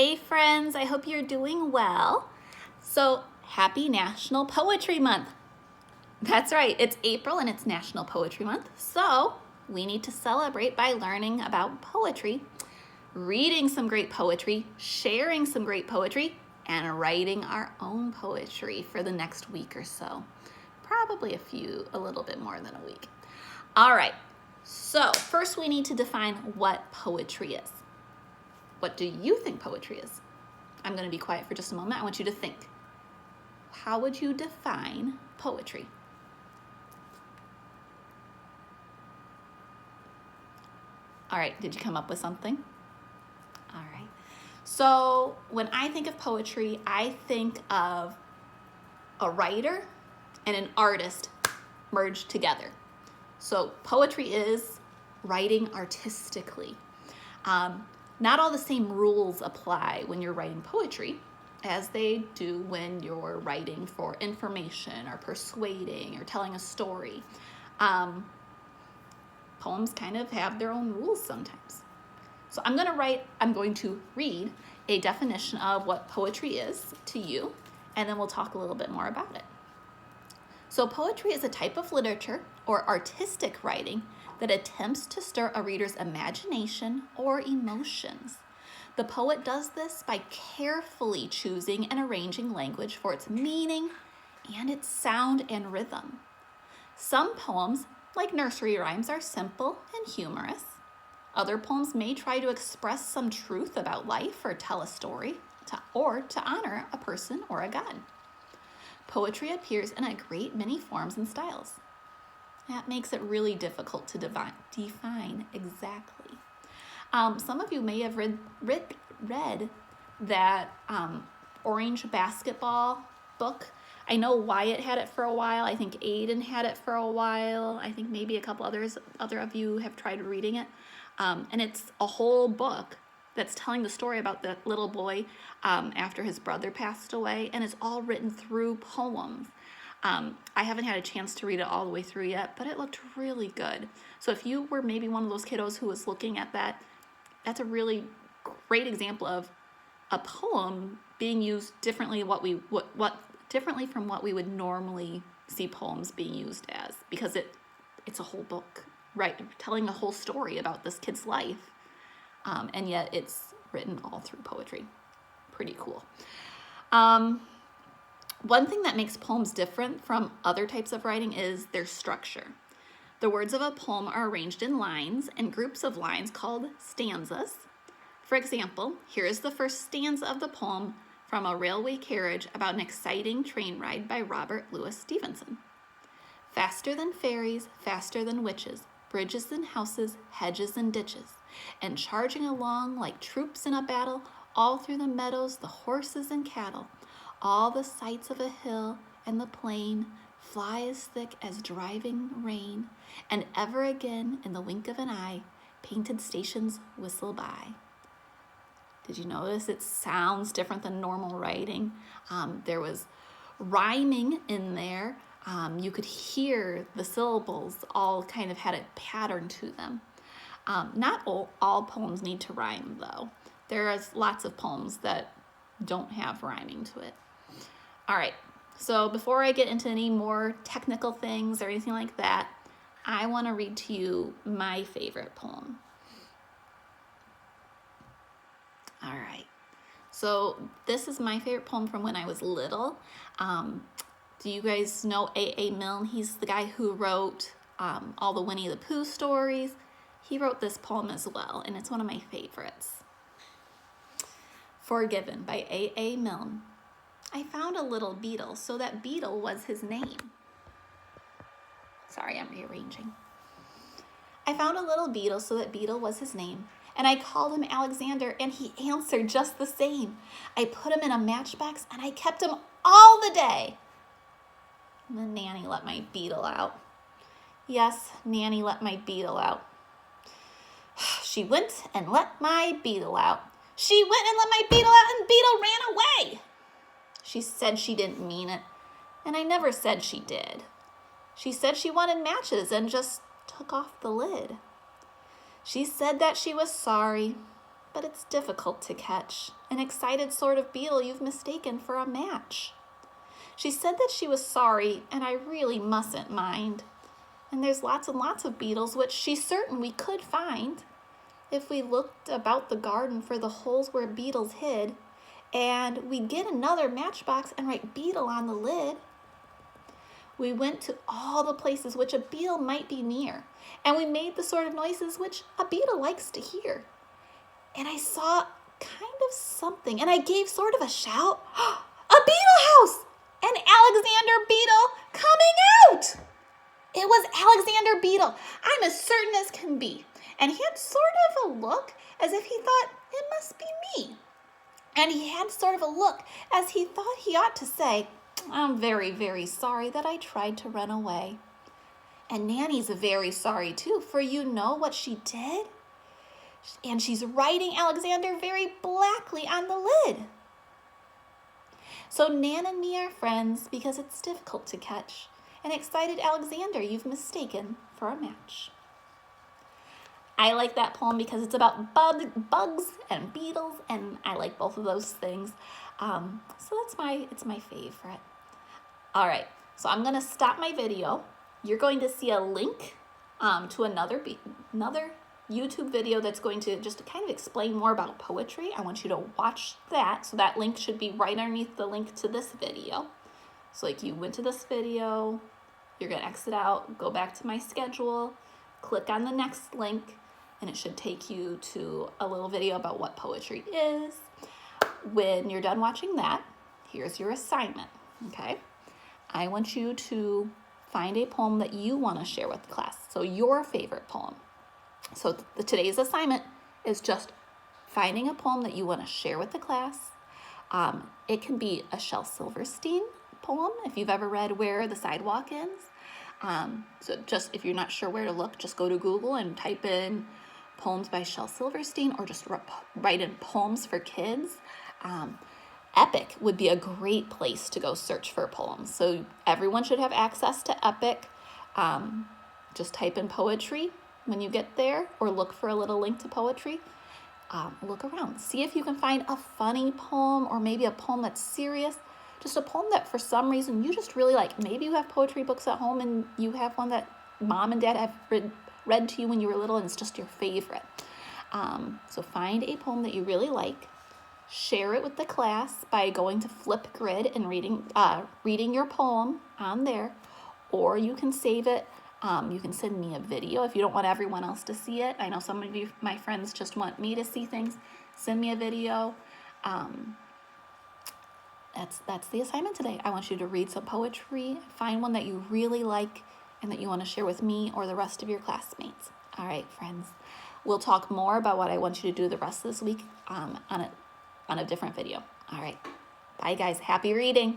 Hey friends, I hope you're doing well. So happy National Poetry Month. That's right, it's April and it's National Poetry Month. So we need to celebrate by learning about poetry, reading some great poetry, sharing some great poetry, and writing our own poetry for the next week or so. Probably a little bit more than a week. All right, so first we need to define what poetry is. What do you think poetry is? I'm going to be quiet for just a moment. I want you to think. How would you define poetry? All right, did you come up with something? All right. So when I think of poetry, I think of a writer and an artist merged together. So poetry is writing artistically. Not all the same rules apply when you're writing poetry as they do when you're writing for information or persuading or telling a story. Poems kind of have their own rules sometimes. So I'm going to read a definition of what poetry is to you, and then we'll talk a little bit more about it. So poetry is a type of literature or artistic writing that attempts to stir a reader's imagination or emotions. The poet does this by carefully choosing and arranging language for its meaning and its sound and rhythm. Some poems, like nursery rhymes, are simple and humorous. Other poems may try to express some truth about life or tell a story or to honor a person or a god. Poetry appears in a great many forms and styles. That makes it really difficult to define exactly. Some of you may have read that Orange Basketball book. I know Wyatt had it for a while. I think Aiden had it for a while. I think maybe a couple other of you have tried reading it. And it's a whole book that's telling the story about the little boy after his brother passed away, and it's all written through poems. I haven't had a chance to read it all the way through yet, but it looked really good. So if you were maybe one of those kiddos who was looking at that, that's a really great example of a poem being used differently differently from what we would normally see poems being used as, because it's a whole book, right? Telling a whole story about this kid's life, and yet it's written all through poetry. Pretty cool. One thing that makes poems different from other types of writing is their structure. The words of a poem are arranged in lines and groups of lines called stanzas. For example, here is the first stanza of the poem from A Railway Carriage about an exciting train ride by Robert Louis Stevenson. Faster than fairies, faster than witches, bridges and houses, hedges and ditches, and charging along like troops in a battle, all through the meadows, the horses and cattle, all the sights of a hill and the plain fly as thick as driving rain, and ever again, in the wink of an eye, painted stations whistle by. Did you notice it sounds different than normal writing? There was rhyming in there. You could hear the syllables all kind of had a pattern to them. Not all poems need to rhyme, though. There is lots of poems that don't have rhyming to it. All right, so before I get into any more technical things or anything like that, I want to read to you my favorite poem. All right, so this is my favorite poem from when I was little. Do you guys know A.A. Milne? He's the guy who wrote all the Winnie the Pooh stories. He wrote this poem as well, and it's one of my favorites. Forgiven by A.A. Milne. I found a little beetle, so that beetle was his name. Sorry, I'm rearranging. I found a little beetle, so that beetle was his name. And I called him Alexander, and he answered just the same. I put him in a matchbox, and I kept him all the day. And then Nanny let my beetle out. Yes, Nanny let my beetle out. She went and let my beetle out. She went and let my beetle out, and beetle ran away. She said she didn't mean it, and I never said she did. She said she wanted matches and just took off the lid. She said that she was sorry, but it's difficult to catch. An excited sort of beetle you've mistaken for a match. She said that she was sorry, and I really mustn't mind. And there's lots and lots of beetles which she's certain we could find if we looked about the garden for the holes where beetles hid, and we'd get another matchbox and write beetle on the lid. We went to all the places which a beetle might be near, and we made the sort of noises which a beetle likes to hear. And I saw kind of something, and I gave sort of a shout, a beetle house! An Alexander Beetle coming out! It was Alexander Beetle, I'm as certain as can be. And he had sort of a look as if he thought, it must be me. And he had sort of a look as he thought he ought to say, I'm very, very sorry that I tried to run away. And Nanny's very sorry too, for you know what she did? And she's writing Alexander very blackly on the lid. So Nan and me are friends because it's difficult to catch an excited Alexander you've mistaken for a match. I like that poem because it's about bugs and beetles, and I like both of those things. So it's my favorite. All right, so I'm gonna stop my video. You're going to see a link to another YouTube video that's going to just kind of explain more about poetry. I want you to watch that. So that link should be right underneath the link to this video. So like you went to this video, you're gonna exit out, go back to my schedule, click on the next link, and it should take you to a little video about what poetry is. When you're done watching that, here's your assignment, okay? I want you to find a poem that you want to share with the class. So your favorite poem. So today's assignment is just finding a poem that you want to share with the class. It can be a Shel Silverstein poem, if you've ever read Where the Sidewalk Ends. So just if you're not sure where to look, just go to Google and type in poems by Shel Silverstein, or just write in poems for kids. Epic would be a great place to go search for poems. So everyone should have access to Epic. Just type in poetry when you get there, or look for a little link to poetry. Look around. See if you can find a funny poem, or maybe a poem that's serious. Just a poem that for some reason you just really like. Maybe you have poetry books at home and you have one that mom and dad have read to you when you were little and it's just your favorite. So find a poem that you really like. Share it with the class by going to Flipgrid and reading your poem on there. Or you can save it. You can send me a video if you don't want everyone else to see it. I know some of you, my friends, just want me to see things. Send me a video. That's the assignment today. I want you to read some poetry, find one that you really like and that you want to share with me or the rest of your classmates. All right, friends. We'll talk more about what I want you to do the rest of this week on a different video. All right. Bye, guys. Happy reading.